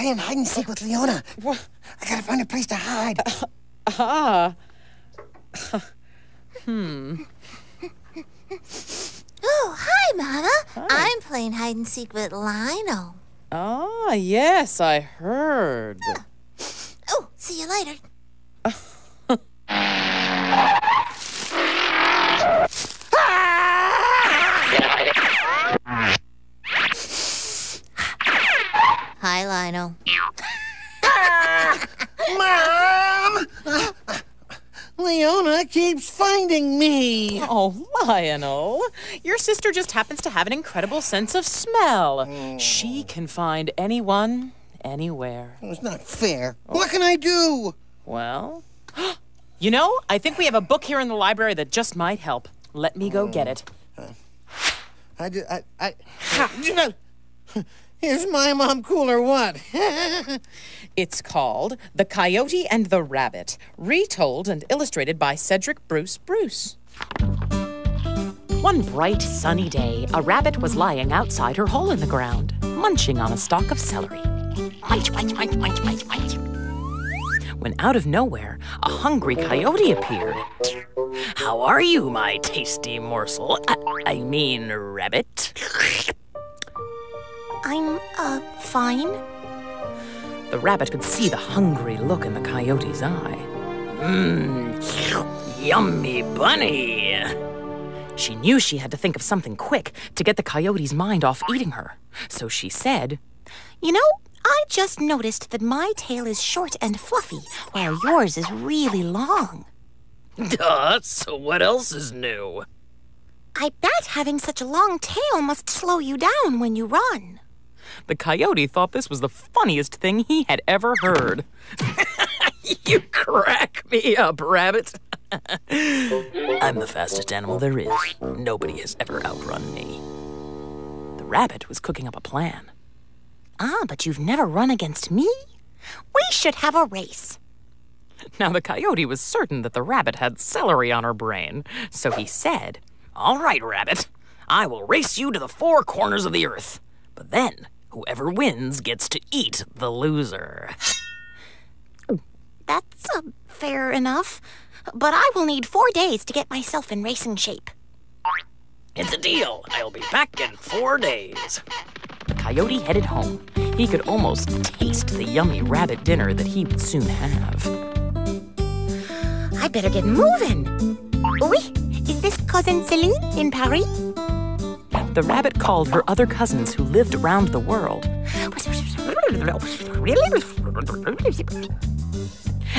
playing hide and seek with Leona. What? I gotta find a place to hide. Oh, hi, Mama. Hi. I'm playing hide and seek with Lionel. Ah, yes, I heard. Oh, see you later. Hi, Lionel. Mom! Leona keeps finding me. Oh, Lionel, your sister just happens to have an incredible sense of smell. She can find anyone, anywhere. It's not fair. What can I do? Well, you know, I think we have a book here in the library that just might help. Let me go get it. Is my mom cool or what? It's called The Coyote and the Rabbit, retold and illustrated by Cedric Bruce Bruce. One bright, sunny day, a rabbit was lying outside her hole in the ground, munching on a stalk of celery. Munch, munch, munch, munch, munch, munch. When out of nowhere, a hungry coyote appeared. How are you, my tasty morsel? I mean, rabbit. I'm, fine. The rabbit could see the hungry look in the coyote's eye. Yummy bunny. She knew she had to think of something quick to get the coyote's mind off eating her. So she said, You know, I just noticed that my tail is short and fluffy, while yours is really long. Duh, so what else is new? I bet having such a long tail must slow you down when you run. The coyote thought this was the funniest thing he had ever heard. You crack me up, rabbit. I'm the fastest animal there is. Nobody has ever outrun me. The rabbit was cooking up a plan. Ah, but you've never run against me? We should have a race. Now the coyote was certain that the rabbit had celery on her brain, so he said, All right, rabbit, I will race you to the four corners of the earth. But then, whoever wins gets to eat the loser. That's fair enough. But I will need 4 days to get myself in racing shape. It's a deal. I'll be back in 4 days. The coyote headed home. He could almost taste the yummy rabbit dinner that he would soon have. I better get moving. Oui, is this Cousin Celine in Paris? The rabbit called her other cousins who lived around the world.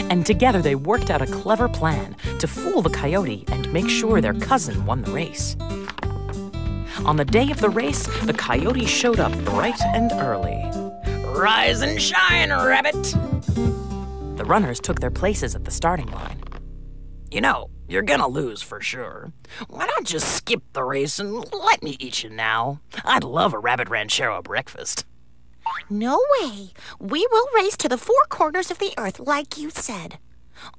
And together they worked out a clever plan to fool the coyote and make sure their cousin won the race. On the day of the race, the coyote showed up bright and early. Rise and shine, rabbit! The runners took their places at the starting line. You know, you're gonna lose for sure. Why not just skip the race and let me eat you now? I'd love a rabbit ranchero breakfast. No way. We will race to the four corners of the earth, like you said.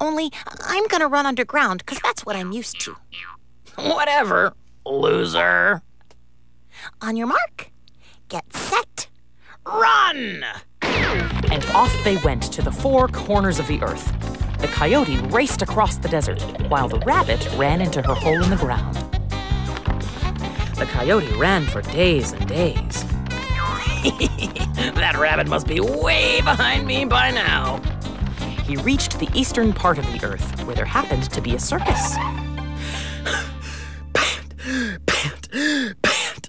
Only, I'm gonna run underground, because that's what I'm used to. Whatever, loser. On your mark, get set, run! And off they went to the four corners of the earth. The coyote raced across the desert, while the rabbit ran into her hole in the ground. The coyote ran for days and days. That rabbit must be way behind me by now. He reached the eastern part of the earth, where there happened to be a circus. Pant, pant, pant.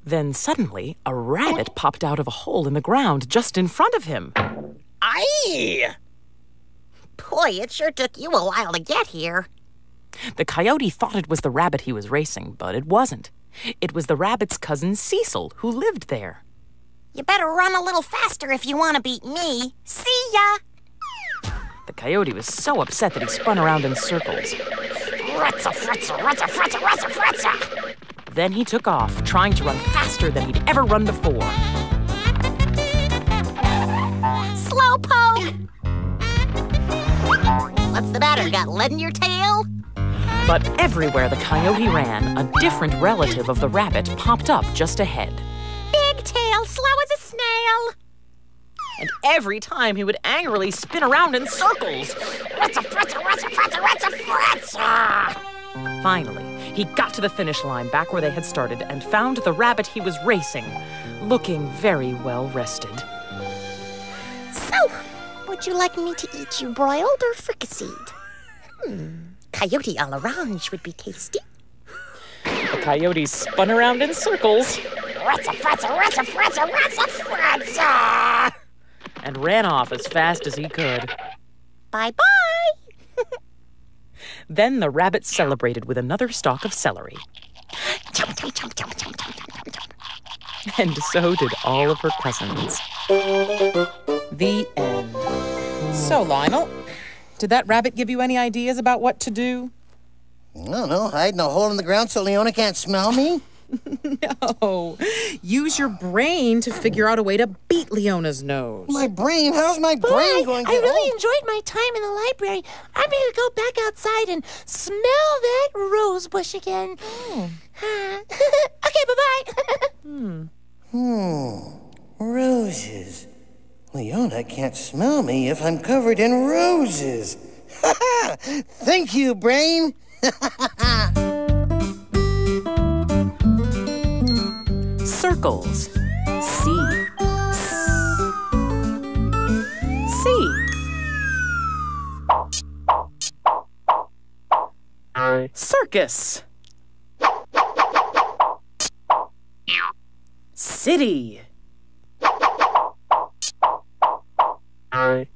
Then suddenly, a rabbit popped out of a hole in the ground just in front of him. Aye! Boy, it sure took you a while to get here. The coyote thought it was the rabbit he was racing, but it wasn't. It was the rabbit's cousin Cecil who lived there. You better run a little faster if you want to beat me. See ya! The coyote was so upset that he spun around in circles. Fratza, fratza, ratza, fratza, ratza, fratza! Then he took off, trying to run faster than he'd ever run before. Slowpoke! What's the matter? Got lead in your tail? But everywhere the coyote ran, a different relative of the rabbit popped up just ahead. Big tail, slow as a snail. and every time he would angrily spin around in circles. Finally, he got to the finish line back where they had started and found the rabbit he was racing, looking very well rested. So, would you like me to eat you broiled or fricasseed? Coyote a l'orange would be tasty. The coyote spun around in circles and ran off as fast as he could. Bye-bye. Then the rabbit celebrated with another stalk of celery. Chomp, chomp, chomp, chomp, chomp, chomp, chomp, chomp. And so did all of her cousins. The end. So, Lionel, did that rabbit give you any ideas about what to do? I don't know, hide in a hole in the ground so Leona can't smell me? No. Use your brain to figure out a way to beat Leona's nose. My brain? How's my brain going to... I really enjoyed my time in the library. I'm going to go back outside and smell that rose bush again. Okay, bye-bye. Roses. Leona can't smell me if I'm covered in roses. Thank you, brain. Circles. C. C. Circus. City.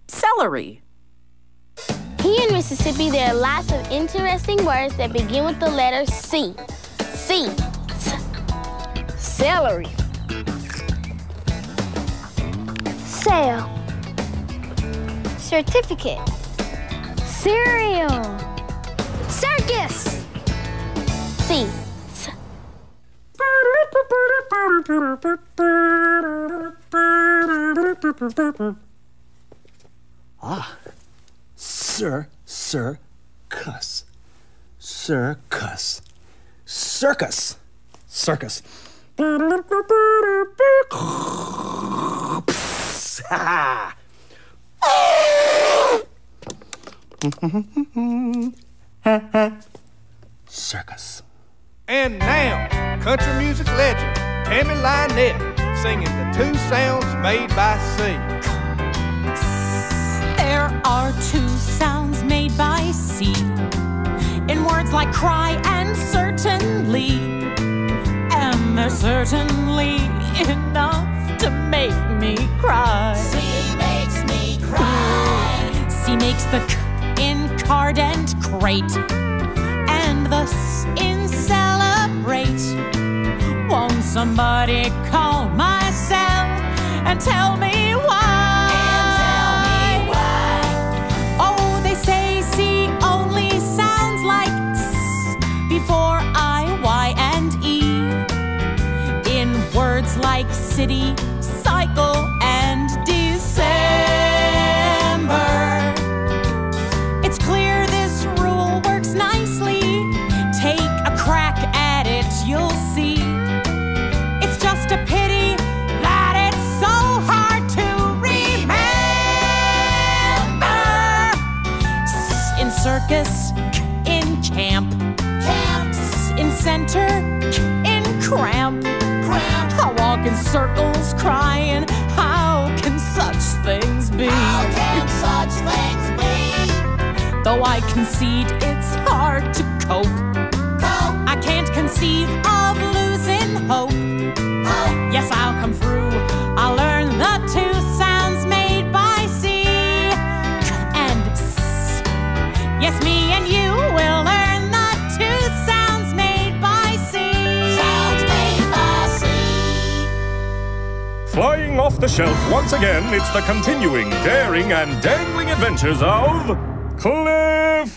Celery. Here in Mississippi, there are lots of interesting words that begin with the letter C. C. Celery. Sale. Certificate. Cereal. Circus. C. Circus. Circus. Circus. Circus. Circus. And now, country music legend Tammy Lynette singing the two sounds made by C. There are two sounds made by C in words like cry and certainly, and they're certainly enough to make me cry. C makes me cry. C makes the K in card and crate, and the S in celebrate. Won't somebody call my cell and tell me why? Oh, they say C only sounds like S before I, Y, and E. In words like city, cycle, and December. It's clear this rule works nicely. Take a crack at it, you'll see. It's just a pity that it's so hard to remember. S in circus, K in camp, Camps. in center, K in cramp. I walk in circles crying, how can such things be? How can such things be? Though I concede it's hard to cope, I can't conceive of losing hope. Yes, I'll come through. I'll learn the two sounds made by C and S. Yes, me and you will learn the two sounds made by C. Sounds made by C. Flying off the shelf once again, it's the continuing, daring, and dangling adventures of Cliffhanger!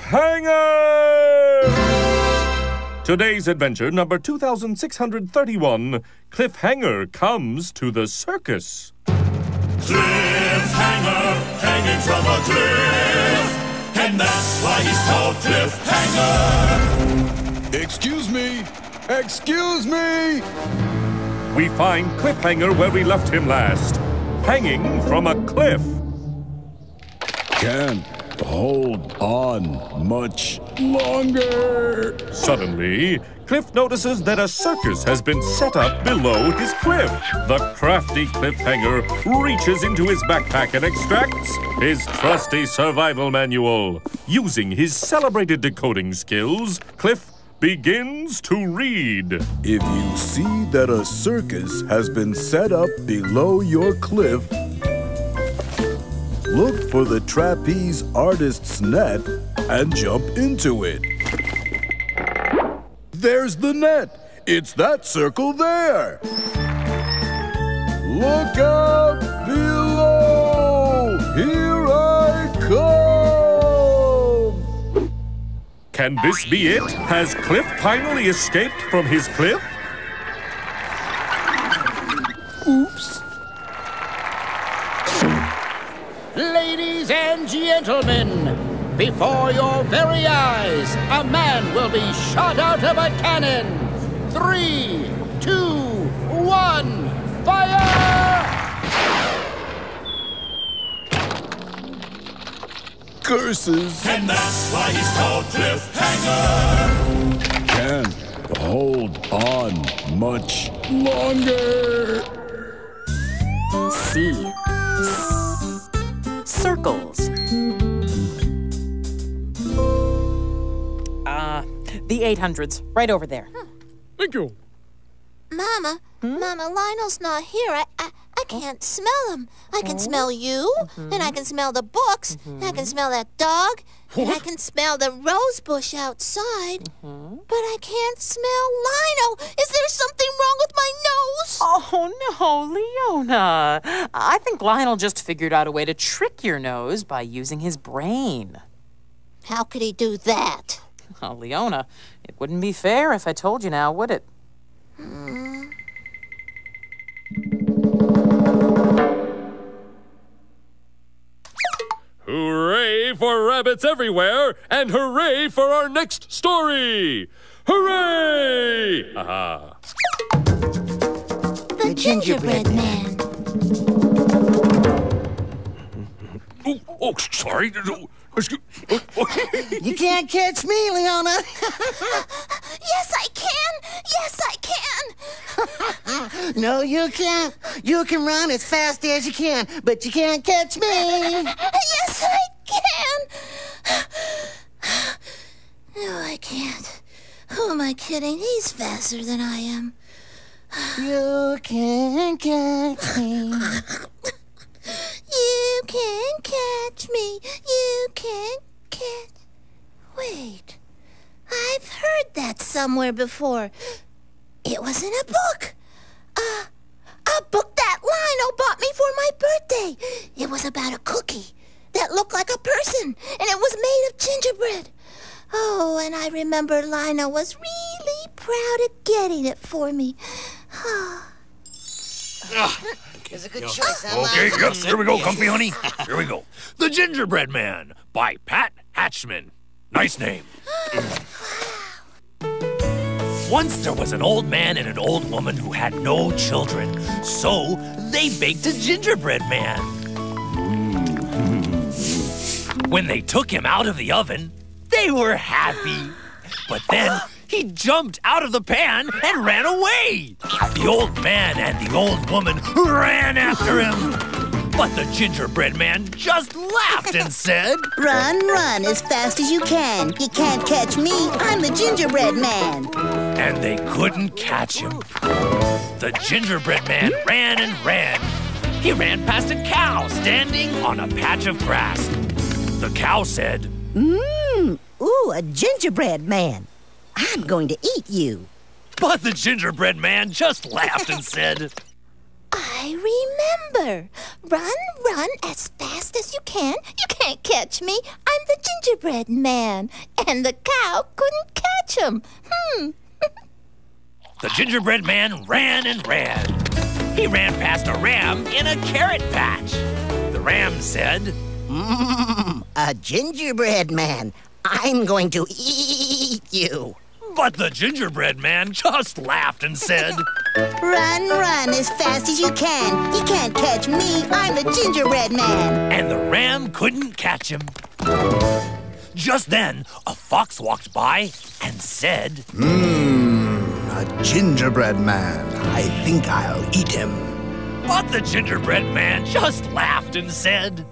Today's adventure, number 2631, Cliffhanger comes to the circus. Cliffhanger, hanging from a cliff, and that's why he's called Cliffhanger. Excuse me! Excuse me! We find Cliffhanger where we left him last. hanging from a cliff. Can't hold on much longer. Suddenly, Cliff notices that a circus has been set up below his cliff. The crafty cliffhanger reaches into his backpack and extracts his trusty survival manual. Using his celebrated decoding skills, Cliff begins to read. If you see that a circus has been set up below your cliff, look for the trapeze artist's net and jump into it. There's the net. It's that circle there. Look out below. Here I come. Can this be it? Has Cliff finally escaped from his cliff? Oops. Ladies and gentlemen, before your very eyes, a man will be shot out of a cannon. 3, 2, 1, fire! Curses. And that's why he's called Cliffhanger. Can't hold on much longer. C. Circles. The 800s, right over there. Thank you. Mama, Lionel's not here. I can't smell him. I can smell you, and I can smell the books, and I can smell that dog, and I can smell the rose bush outside. But I can't smell Lionel. Is there something wrong with my nose? Oh, no, Leona. I think Lionel just figured out a way to trick your nose by using his brain. How could he do that? Oh, Leona, it wouldn't be fair if I told you now, would it? Hooray for rabbits everywhere, and hooray for our next story! Hooray! Aha. The Gingerbread Man. Oh, sorry. You can't catch me, Leona. Yes, I can. Yes, I can. No, you can't. You can run as fast as you can, but you can't catch me. Yes, I can. No, I can't. Who am I kidding? He's faster than I am. You can't catch me. You can catch me. You can catch... Wait. I've heard that somewhere before. It was in a book. A book that Lionel bought me for my birthday. It was about a cookie that looked like a person, and it was made of gingerbread. Oh, and I remember Lionel was really proud of getting it for me. It's a good choice, huh, Okay, yep, here we go, comfy honey. Here we go. The Gingerbread Man by Pat Hatchman. Nice name. Once there was an old man and an old woman who had no children, so they baked a gingerbread man. When they took him out of the oven, they were happy. But then he jumped out of the pan and ran away. The old man and the old woman ran after him. But the gingerbread man just laughed and said, Run, run as fast as you can. You can't catch me. I'm the gingerbread man. And they couldn't catch him. The gingerbread man ran and ran. He ran past a cow standing on a patch of grass. The cow said, Ooh, a gingerbread man. I'm going to eat you. But the gingerbread man just laughed and said, I remember. Run, run as fast as you can. You can't catch me. I'm the gingerbread man. And the cow couldn't catch him. The gingerbread man ran and ran. He ran past a ram in a carrot patch. The ram said, A gingerbread man. I'm going to eat you. But the gingerbread man just laughed and said, Run, run as fast as you can. You can't catch me. I'm the Gingerbread Man. And the ram couldn't catch him. Just then, a fox walked by and said, A gingerbread man. I think I'll eat him. But the gingerbread man just laughed and said,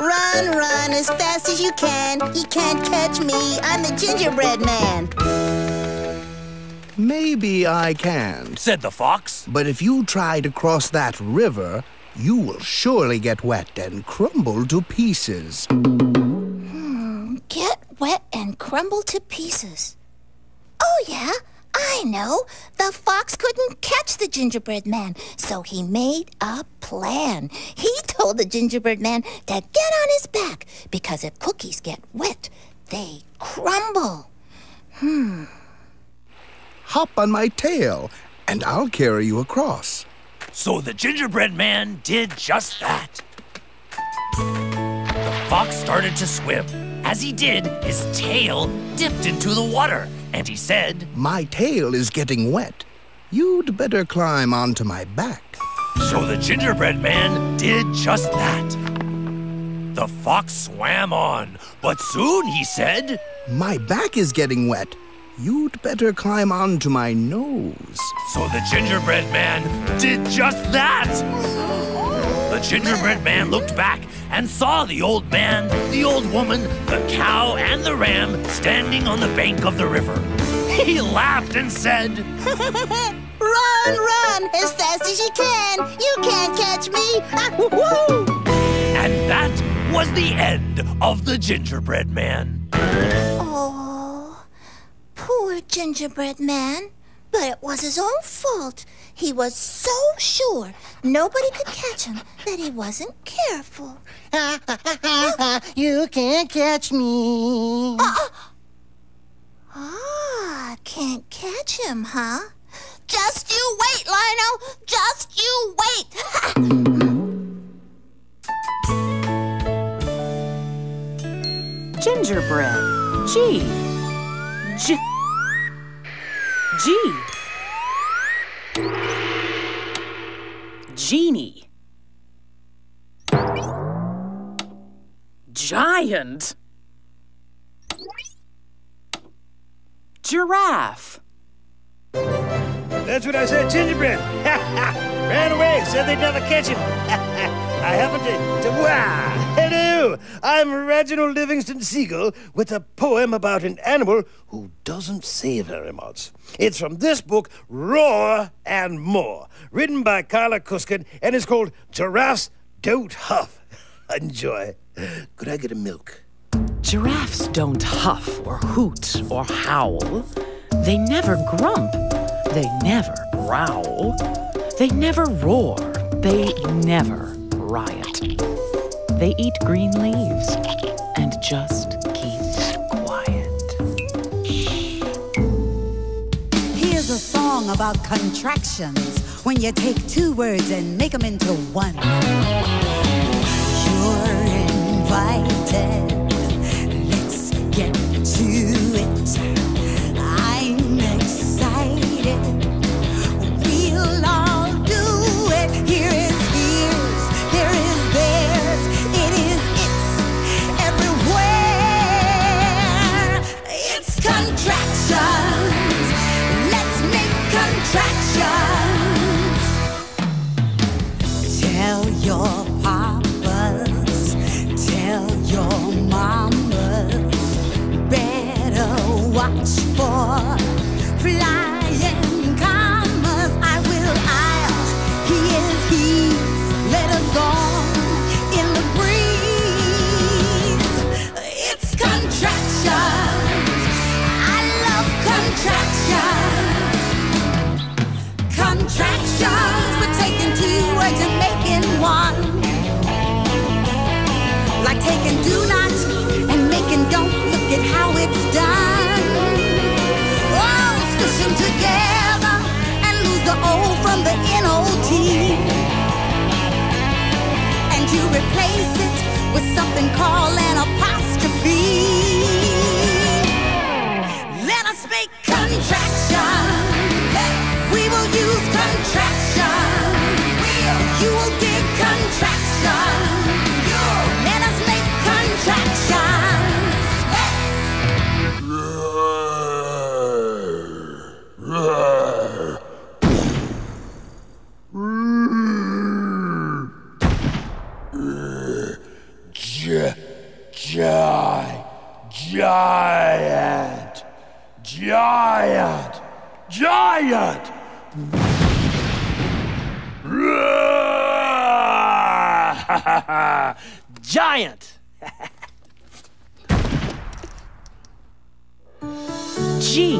Run, run as fast as you can. You can't catch me. I'm the Gingerbread Man. Maybe I can, said the fox. But if you try to cross that river, you will surely get wet and crumble to pieces. Get wet and crumble to pieces. Oh, yeah, I know. The fox couldn't catch the gingerbread man, so he made a plan. He told the gingerbread man to get on his back, because if cookies get wet, they crumble. Hop on my tail, and I'll carry you across. So the gingerbread man did just that. The fox started to swim. As he did, his tail dipped into the water, and he said, My tail is getting wet. You'd better climb onto my back. So the gingerbread man did just that. The fox swam on, but soon he said, My back is getting wet. You'd better climb onto my nose. So the gingerbread man did just that. The gingerbread man looked back and saw the old man, the old woman, the cow, and the ram standing on the bank of the river. He laughed and said, Run, run as fast as you can. You can't catch me. And that was the end of the gingerbread man. Oh, poor gingerbread man. But it was his own fault. He was so sure nobody could catch him that he wasn't careful. You can't catch me. Can't catch him, huh? Just you wait, Lionel. Just you wait. Gingerbread. G. Genie. Giant. Giraffe. That's what I said, Gingerbread. Ran away, said they'd never catch him. I happened to wow. Hello, I'm Reginald Livingston Seagull with a poem about an animal who doesn't say very much. It's from this book, Roar and More, written by Carla Cuskin, and it's called Giraffes Don't Huff. Enjoy. Could I get a milk? Giraffes don't huff or hoot or howl. They never grump. They never growl. They never roar. They never riot. They eat green leaves and just keep quiet. Here's a song about contractions, when you take two words and make them into one. You're invited. Let's get to it. I'm excited. We'll all do it. Here is here's, there is theirs, it is its, everywhere. It's contractions. Let's make contractions. Tell your papas, tell your mamas, better watch for flying commas. I will, I'll, he is, he's, let us go in the breeze. It's contractions. I love contractions. Contractions, we're taking two words and making one. Like taking do not and making don't. Look at how it's done. Oh, squish them together and lose the O from the N-O-T. And you replace it with something called an apostrophe. Let us make contractions. We will use Giant! Giant! Giant! Giant! G.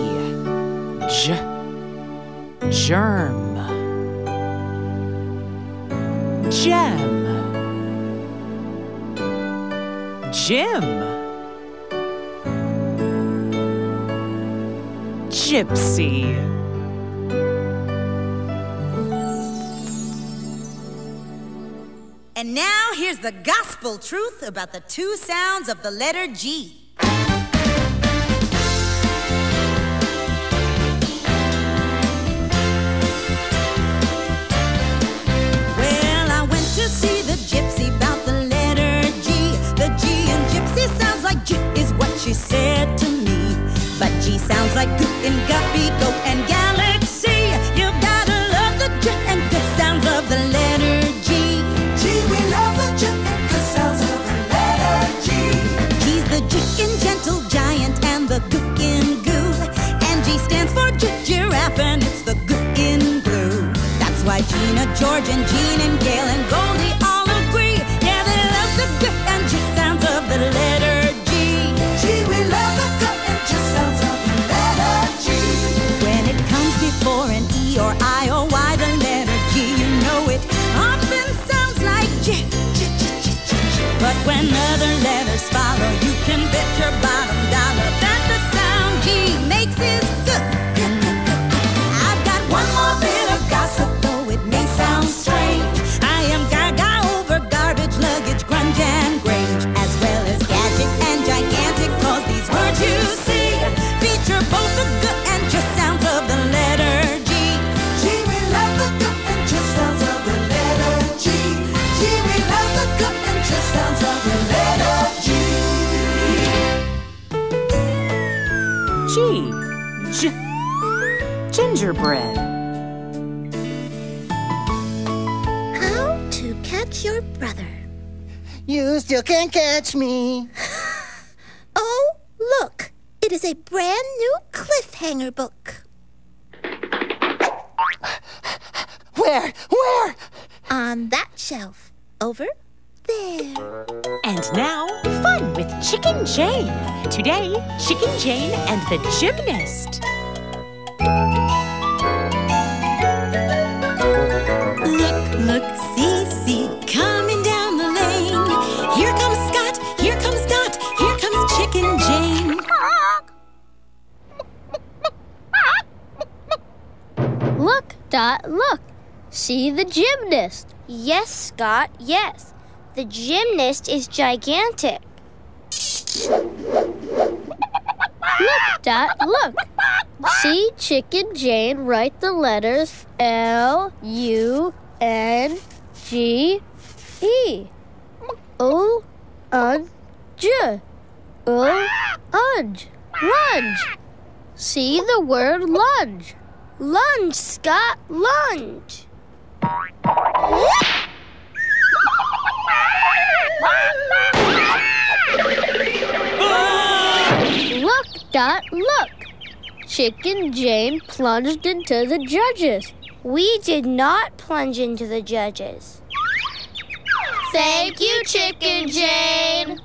Germ. Gem. Jim. Gypsy. And now here's the gospel truth about the two sounds of the letter G. Well, I went to see the gypsy about the letter G. The G in gypsy sounds like G is what she said to me. But G sounds like goot and guppy, goat and galaxy. You've gotta love the G and good sounds of the letter G. We love the G and good sounds of the letter G. G's the G in gentle giant and the gook in goo. And G stands for giraffe and it's the gook in blue. That's why Gina, George, and Jean, and Gail, and Goldie all agree. Yeah, they love the G and G sounds of the letter G. We love the G and G sounds of the letter G. When it comes before an E or I or Y, the letter G, you know it often sounds like G. But when other letters follow, you can bet your bottom dollar that the sound G makes is good. I've got one more bit of gossip, though it may sound strange. I am gaga over garbage, luggage, grunge, and grange, as well as gadget and gigantic, cause these words you see feature both the good and just sounds of the letter G. We love the G and G sounds of the letter G. We love the G and G sounds of the letter G. Gingerbread. How to catch your brother. You still can't catch me. Oh, look. It is a brand new cliffhanger book. Where? On that shelf. Over there. And now, fun with Chicken Jane. Today, Chicken Jane and the Gymnast. Look, see, coming down the lane. Here comes Scott, here comes Dot, here comes Chicken Jane. Look, Dot, look. See the gymnast. Yes, Scott, yes. The gymnast is gigantic. Look, Dot, look. See Chicken Jane write the letters L-U-N-G-E. O-un-j. O-unge. Lunge. See the word lunge. Lunge, Scott, lunge. Look, Dot, look. Chicken Jane plunged into the judges. We did not plunge into the judges. Thank you, Chicken Jane.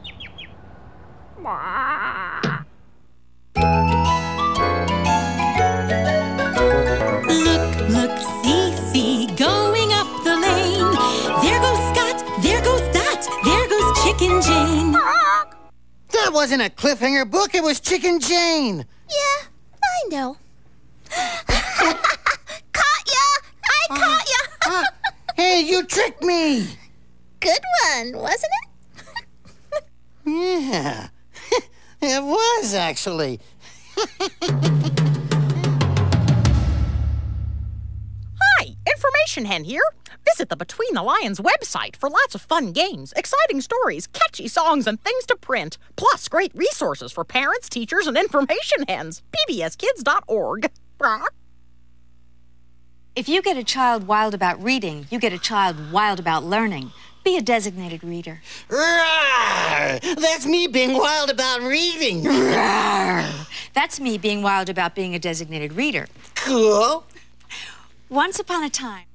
Look, see, going up the lane. There goes Scott, there goes Dot, there goes Chicken Jane. That wasn't a cliffhanger book, it was Chicken Jane. Yeah, I know. Caught ya! I caught ya! Hey, you tricked me! Good one, wasn't it? Yeah, it was actually. Hi, Information Hen here. Visit the Between the Lions website for lots of fun games, exciting stories, catchy songs, and things to print. Plus, great resources for parents, teachers, and information hens. pbskids.org. If you get a child wild about reading, you get a child wild about learning. Be a designated reader. Rawr! That's me being wild about reading. Rawr! That's me being wild about being a designated reader. Cool. Once upon a time.